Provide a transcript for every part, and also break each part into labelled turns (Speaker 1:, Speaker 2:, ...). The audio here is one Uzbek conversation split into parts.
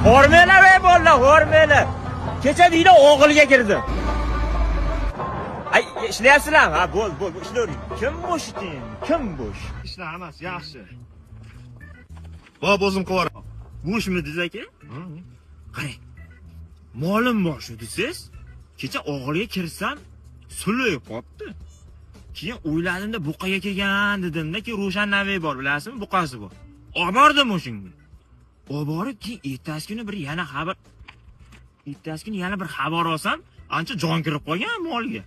Speaker 1: Hormanglar ey bolalar, hormanglar. Kecha deydi o'g'ilga kirdi. Ay, ishlayapsizlar? Ha, bo'l, ishlayvering. Kim bo'sh ekan? Kim bo'sh?
Speaker 2: Ishlar emas, yaxshi. Bop, o'zim qilaman.
Speaker 1: Bo'shmi desiz aka? Qarang. Molim bor shu desiz. Kecha o'g'ilga kirsam, sulay qopti. Keyin o'yladimda buqaga kelgan dedimda, keyin Ro'shan Navey bor, bilasizmi? Buqasi bor. Olib bordim o'shanga. Olib borib, keyin ertasi kuni bir xabar olsam, ancha jon kirib qolgan molga.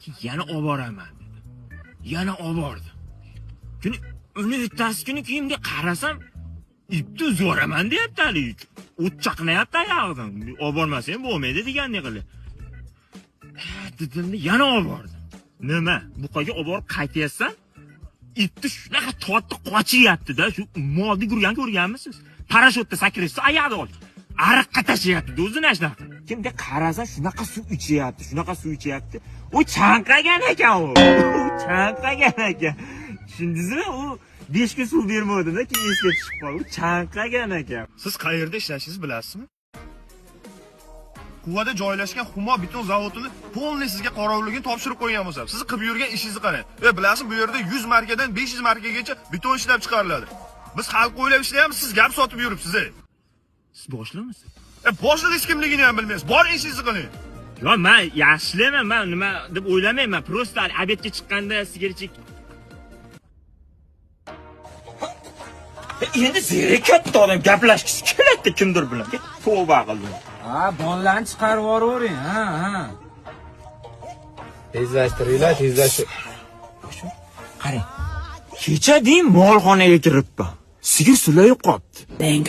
Speaker 1: Keyin yana olib boraman dedi. Yana olib bordim. Uni ertasi kuni kiyimga qarasam, ipni uzib yuboraman deyapti hali. O't chaqnayapti oyog'idan. Olib bormasam bo'lmaydi degandek qilib. Dedimda yana olib bordim. Nima? Buqaga olib borib qaytyapsan? Ipni shunaqa tortib qochyapti-da, shu molni yurgan ko'rganmisiz? Parashyutda sakraysiz, oyoqni ol. Ariqqa tashlayapti, o'zini shunaqa. Kimga qarasa shunaqa suv ichyapti. U chanqagan ekan u. Chanqagan ekan. Tushundingizmi? U 5 kun suv bermadi-da, keyin esga tushib qoldi. U chanqagan ekan.
Speaker 2: Siz qayerda ishlashingizni bilasizmi? Quvada joylashgan Humo beton zavodini polniy sizga qorovulligini topshirib qo'ygan bo'lsam, siz qilib yurgan ishingizni qarang. Bilasizmi, bu yerda 100 markadan 500 markagacha beton ishlab chiqariladi. Biz xalq o'ylab ishlayapmiz, siz gap sotib yuribsiz.
Speaker 1: Siz boshlamisiz?
Speaker 2: Boshlig'ingiz kimligini ham bilmaysiz. Bor ishingizni qiling.
Speaker 1: Yo, men yaxshilayman, men nima deb o'ylamayman. Prosta obedga chiqqanda sigaret endi zeri katta odam gaplashgisi keladi kimdir bilan. Tavba qildim.
Speaker 3: Ha, bollarni chiqarib yuboravering, ha.
Speaker 4: Tezlashtiringlar.
Speaker 1: Qarang. Kecha deyim molxonaga kiribman. Sigir sulayib qopti.
Speaker 3: Bang.